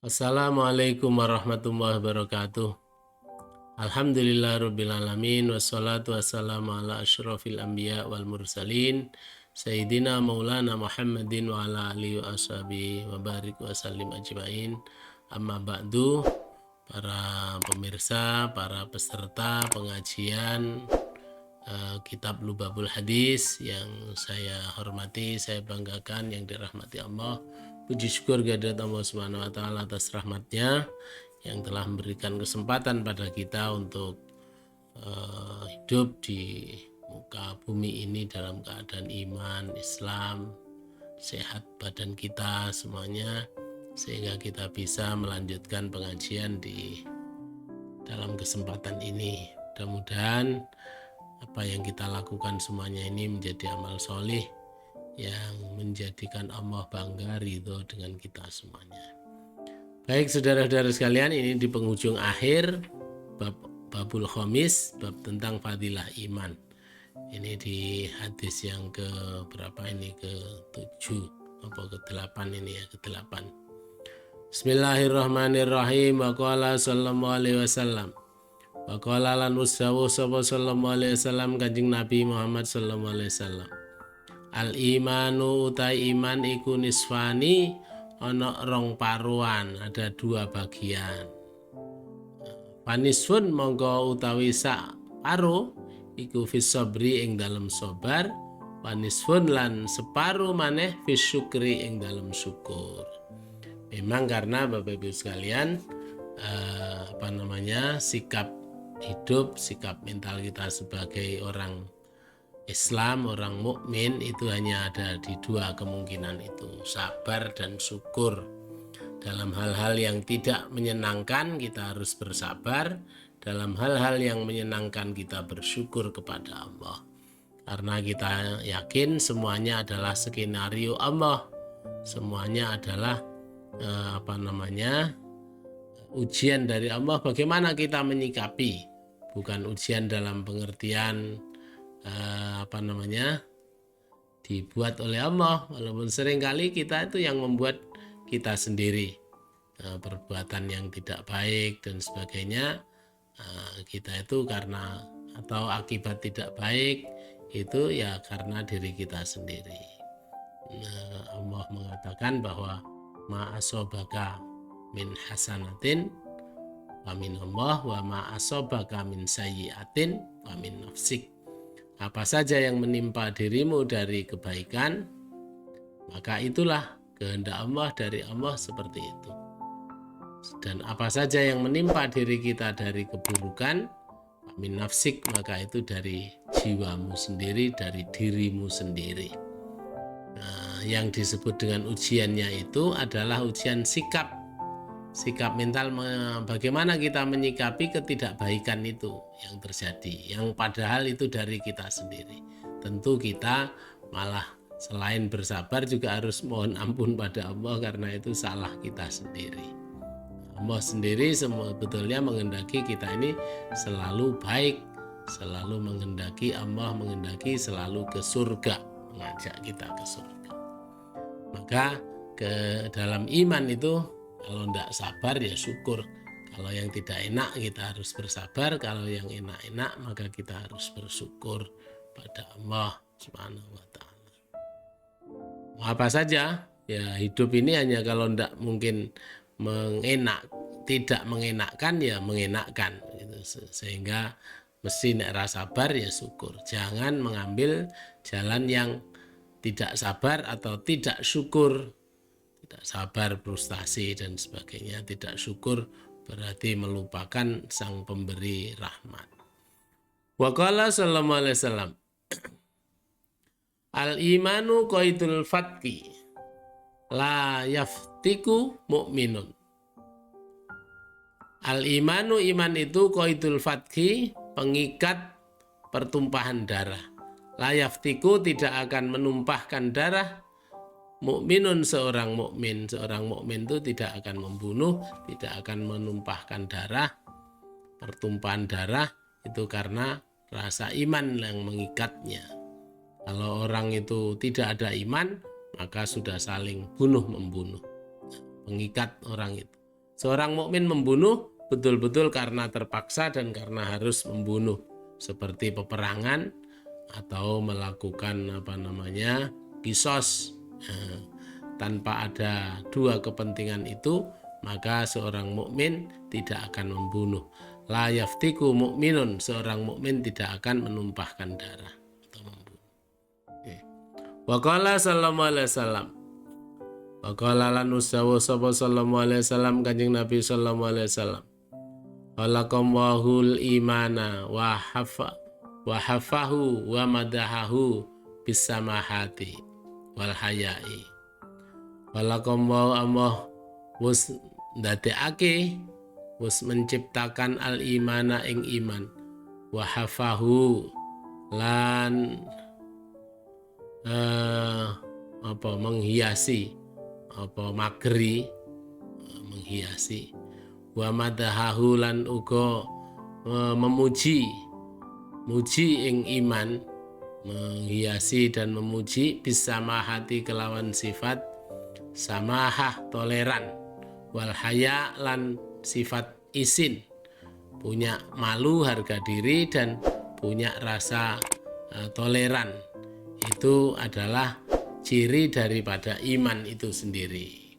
Assalamualaikum warahmatullahi wabarakatuh. Alhamdulillahirrabbilalamin. Wassalatu wassalamu ala asyrafil anbiya wal mursalin Sayyidina Maulana Muhammadin wa ala alihi wa ashabihi wa barik wa sallim ajma'in. Amma ba'du, para pemirsa, para peserta pengajian kitab Lubabul Hadis yang saya hormati, saya banggakan, yang dirahmati Allah. Puji syukur kehadirat Allah Subhanahu wa taala atas rahmatnya yang telah memberikan kesempatan pada kita untuk hidup di muka bumi ini dalam keadaan iman, Islam, sehat badan kita semuanya, sehingga kita bisa melanjutkan pengajian di dalam kesempatan ini. Mudah-mudahan apa yang kita lakukan semuanya ini menjadi amal solih yang menjadikan Allah bangga ridho dengan kita semuanya. Baik saudara-saudara sekalian, ini di penghujung akhir babul khomis, bab tentang fadilah iman. Ini di hadis yang ke berapa ini, ke-7 apa ke-8 ini ya, ke-8. Bismillahirrahmanirrahim. Wa qala sallallahu alaihi wasallam. Wa qala lan usdawu sallallahu alaihi wasallam, Kanjeng Nabi Muhammad sallallahu alaihi wasallam. Al imanu utai iman iku nisfani, ana rong paruan, ada dua bagian. Panisfun mongko utawi sak paruh iku fis sabri ing dalem sabar, panisfun lan separuh maneh fis syukri ing dalem syukur. Memang karena Bapak Ibu sekalian sikap hidup, sikap mental kita sebagai orang Islam, orang mukmin itu hanya ada di dua kemungkinan itu, sabar dan syukur. Dalam hal-hal yang tidak menyenangkan kita harus bersabar, dalam hal-hal yang menyenangkan kita bersyukur kepada Allah. Karena kita yakin semuanya adalah skenario Allah, semuanya adalah ujian dari Allah. Bagaimana kita menyikapi, bukan ujian dalam pengertian dibuat oleh Allah, walaupun seringkali kita itu yang membuat kita sendiri, perbuatan yang tidak baik dan sebagainya, kita itu karena atau akibat tidak baik itu ya karena diri kita sendiri. Allah mengatakan bahwa ma asobaka min hasanatin wa min Allah wa ma asobaka min sayyiatin wa min nafsik. Apa saja yang menimpa dirimu dari kebaikan, maka itulah kehendak Allah, dari Allah seperti itu. Dan apa saja yang menimpa diri kita dari keburukan, min nafsik, maka itu dari jiwamu sendiri, dari dirimu sendiri. Nah, yang disebut dengan ujiannya itu adalah ujian sikap mental, bagaimana kita menyikapi ketidakbaikan itu yang terjadi, yang padahal itu dari kita sendiri. Tentu kita malah selain bersabar juga harus mohon ampun pada Allah, karena itu salah kita sendiri. Allah sendiri sebetulnya menghendaki kita ini selalu baik, selalu menghendaki, Allah menghendaki selalu ke surga, mengajak kita ke surga. Maka ke dalam iman itu, kalau tidak sabar ya syukur. Kalau yang tidak enak kita harus bersabar, kalau yang enak-enak maka kita harus bersyukur pada Allah Subhanahu wa taala. Apa saja ya, hidup ini hanya kalau tidak mungkin tidak mengenakkan ya mengenakkan gitu. Sehingga mesti nek rasa sabar ya syukur. Jangan mengambil jalan yang tidak sabar atau tidak syukur. Tidak sabar, frustasi dan sebagainya. Tidak syukur berarti melupakan sang pemberi rahmat. Wa qala sallallahu alaihi wasallam, al imanu qaidul fatki la yaftiku mu'minun. Al imanu, iman itu qaidul fatki, pengikat pertumpahan darah. La yaftiku, tidak akan menumpahkan darah, mukminun, seorang mukmin itu tidak akan membunuh, tidak akan menumpahkan darah. Pertumpahan darah itu karena rasa iman yang mengikatnya. Kalau orang itu tidak ada iman, maka sudah saling bunuh membunuh, mengikat orang itu. Seorang mukmin membunuh betul-betul karena terpaksa dan karena harus membunuh, seperti peperangan atau melakukan kisos. Tanpa ada dua kepentingan itu, maka seorang mukmin tidak akan membunuh. La yaftiku mukminun, seorang mukmin tidak akan menumpahkan darah atau membunuh. Wa qala sallallahu alaihi wasallam, wa qala lan usawu sallallahu alaihi wasallam, Kanjeng Nabi sallallahu alaihi wasallam, khalaqallahu imana wa hafahu wa madahahu bisamahati wal hayai. Khalaqallahu Allah wus ndadekake, wus menciptakan al imana ing iman, wa hafahu lan menghiasi, mageri, menghiasi, wa madahahu lan uga memuji ing iman, menghiasi dan memuji bisamahati kelawan sifat samahah, toleran, wal haya lan sifat isin, punya malu, harga diri, dan punya rasa toleran. Itu adalah ciri daripada iman itu sendiri.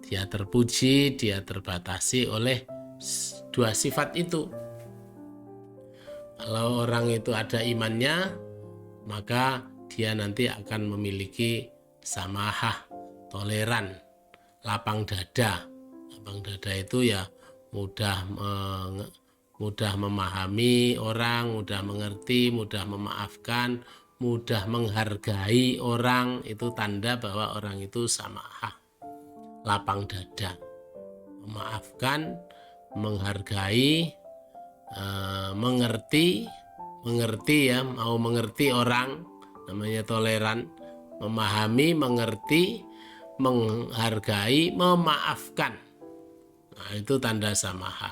Dia terpuji, dia terbatasi oleh dua sifat itu. Kalau orang itu ada imannya, maka dia nanti akan memiliki samahah, toleran, lapang dada. Lapang dada itu ya mudah memahami orang, mudah mengerti, mudah memaafkan, mudah menghargai orang. Itu tanda bahwa orang itu samahah, lapang dada, memaafkan, menghargai, mengerti ya, mau mengerti orang, namanya toleran. Memahami, mengerti, menghargai, memaafkan. Nah, itu tanda samahah.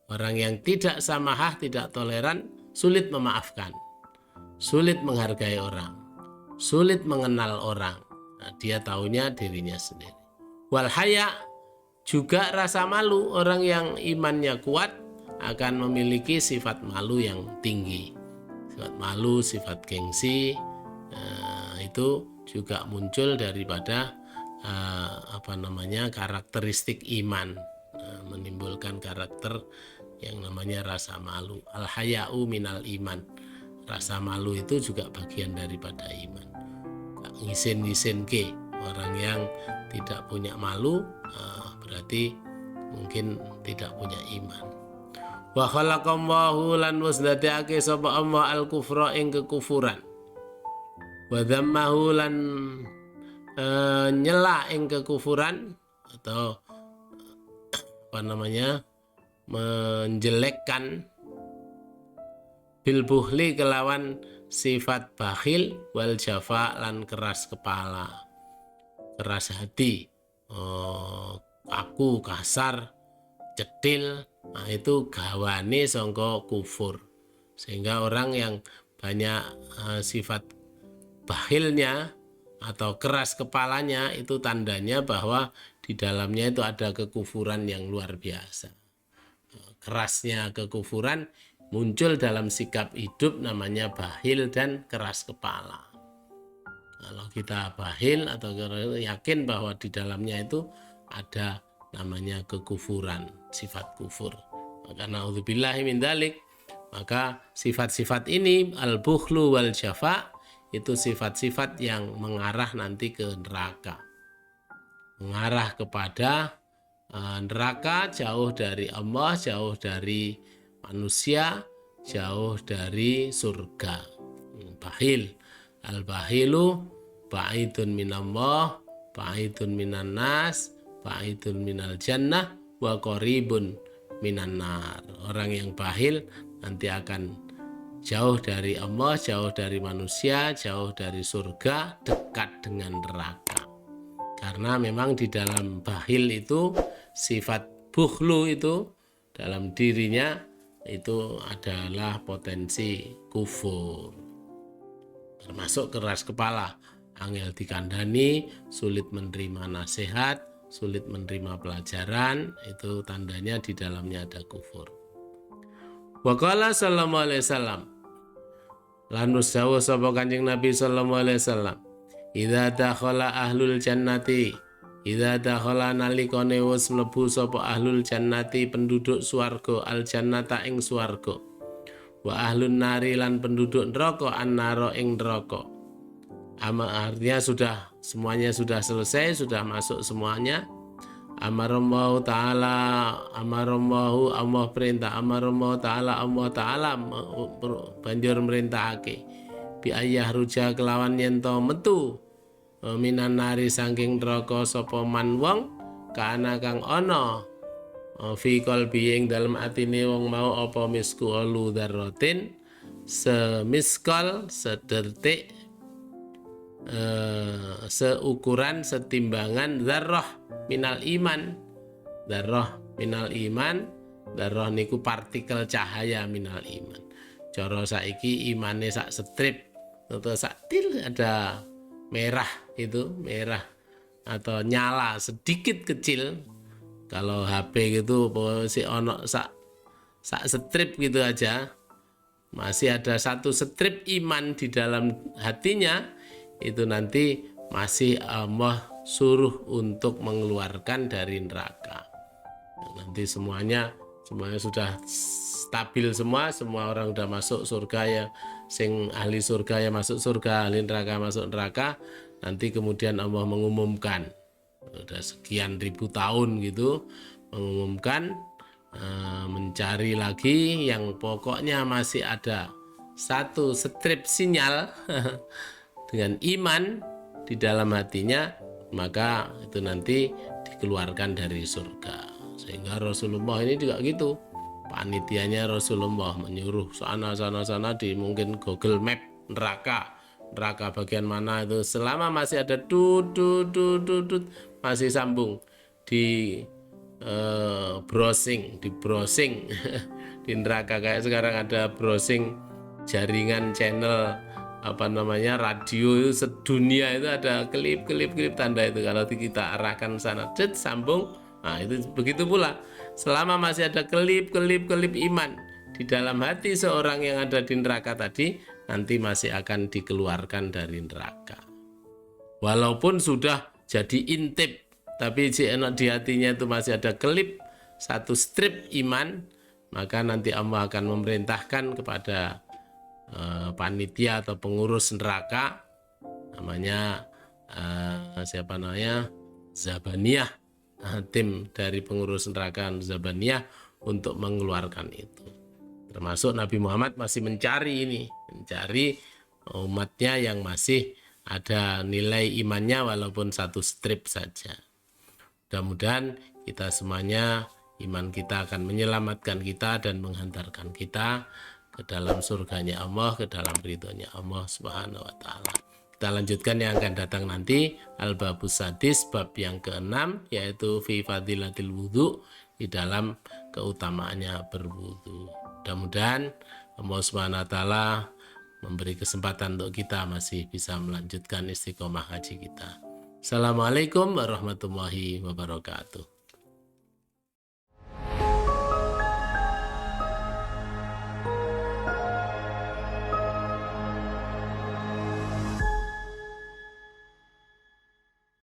Orang yang tidak samahah, tidak toleran, sulit memaafkan, sulit menghargai orang, sulit mengenal orang. Nah, dia taunya dirinya sendiri. Wal haya, juga rasa malu. Orang yang imannya kuat akan memiliki sifat malu yang tinggi. Sifat malu, sifat gengsi, itu juga muncul daripada karakteristik iman, menimbulkan karakter yang namanya rasa malu. Al haya'u minal iman, rasa malu itu juga bagian daripada iman. Ngisin ke orang yang tidak punya malu, berarti mungkin tidak punya iman. Wa khalaqallahu lan wasdatiake sapa Allah al kufra ing kekufuran, wa dzammahu lan nyela ing kekufuran, atau menjelekkan, bil buhli kelawan sifat bakhil, wal jafa lan keras kepala, keras hati, kaku, kasar, cetil. Nah, itu gawane sangka kufur. Sehingga orang yang banyak sifat bakhilnya atau keras kepalanya, itu tandanya bahwa di dalamnya itu ada kekufuran yang luar biasa. Kerasnya kekufuran muncul dalam sikap hidup, namanya bakhil dan keras kepala. Kalau kita bakhil atau yakin bahwa di dalamnya itu ada namanya kekufuran, sifat kufur. Maka naudzubillahi min dzalik, maka sifat-sifat ini al-bukhlu wal jafa itu sifat-sifat yang mengarah nanti ke neraka, mengarah kepada neraka, jauh dari Allah, jauh dari manusia, jauh dari surga. Bakhil, al-bakhilu ba'idun minallah, ba'idun minan nas, ba'idun minal jannah, wa qaribun minan nar. Orang yang bakhil nanti akan jauh dari Allah, jauh dari manusia, jauh dari surga, dekat dengan neraka. Karena memang di dalam bakhil itu, sifat bukhlu itu dalam dirinya itu adalah potensi kufur. Termasuk keras kepala, angel dikandani, sulit menerima nasihat, sulit menerima pelajaran, itu tandanya di dalamnya ada kufur. Wa qala sallallahu alaihi wasallam, lan dawuh sapa Kanjeng Nabi sallallahu alaihi wasallam, idza dakhala ahlul jannati, idza dakhala nalikane wis mlebu sapa ahlul jannati penduduk swarga, al jannata ing swarga, wa ahlun nari lan penduduk neraka annara ing neraka. Artinya semuanya sudah selesai, sudah masuk semuanya. Amarallahu ta'ala, amarallahu Allah perintah, amarallahu ta'ala Allah ta'ala banjur merintahake bi ayah ruja kelawan yen to metu minan nari saking neraka sapa man wong kana kang ana fi qalbi ing dalem atine wong mau apa misqalu dzarratin, semiskal sedertik seukuran setimbangan dzarrah minal iman. Dzarrah minal iman, dzarrah niku partikel cahaya minal iman. Cara saiki imane sak strip atau sak til ada merah, itu merah atau nyala sedikit kecil. Kalau HP gitu si ono sak strip gitu aja, masih ada satu strip iman di dalam hatinya, itu nanti masih Allah suruh untuk mengeluarkan dari neraka. Nanti semuanya sudah stabil, semua orang udah masuk surga ya, sing ahli surga ya masuk surga, ahli neraka masuk neraka. Nanti kemudian Allah mengumumkan, udah sekian ribu tahun gitu, mengumumkan mencari lagi yang pokoknya masih ada satu strip sinyal dengan iman di dalam hatinya, maka itu nanti dikeluarkan dari surga. Sehingga Rasulullah ini juga gitu, panitianya Rasulullah menyuruh sana di mungkin Google Map neraka bagian mana itu, selama masih ada masih sambung di browsing di neraka. Kayak sekarang ada browsing jaringan channel radio itu sedunia, itu ada klip tanda itu, kalau kita arahkan sana sambung. Nah itu begitu pula, selama masih ada klip iman di dalam hati seorang yang ada di neraka tadi, nanti masih akan dikeluarkan dari neraka. Walaupun sudah jadi intip, tapi di hatinya itu masih ada klip satu strip iman, maka nanti Allah akan memerintahkan kepada panitia atau pengurus neraka, namanya Zabaniyah, tim dari pengurus neraka Zabaniyah, untuk mengeluarkan itu. Termasuk Nabi Muhammad masih mencari umatnya yang masih ada nilai imannya walaupun satu strip saja. Mudah-mudahan kita semuanya, iman kita akan menyelamatkan kita dan menghantarkan kita ke dalam surganya Allah, ke dalam ridhonya Allah Subhanahu wa Ta'ala. Kita lanjutkan yang akan datang nanti, Al-Babus Sadis, bab yang ke-6, yaitu fi fadilatil wudhu, di dalam keutamaannya berwudhu. Mudah-mudahan Allah Subhanahu wa Ta'ala memberi kesempatan untuk kita masih bisa melanjutkan istiqomah haji kita. Assalamualaikum warahmatullahi wabarakatuh.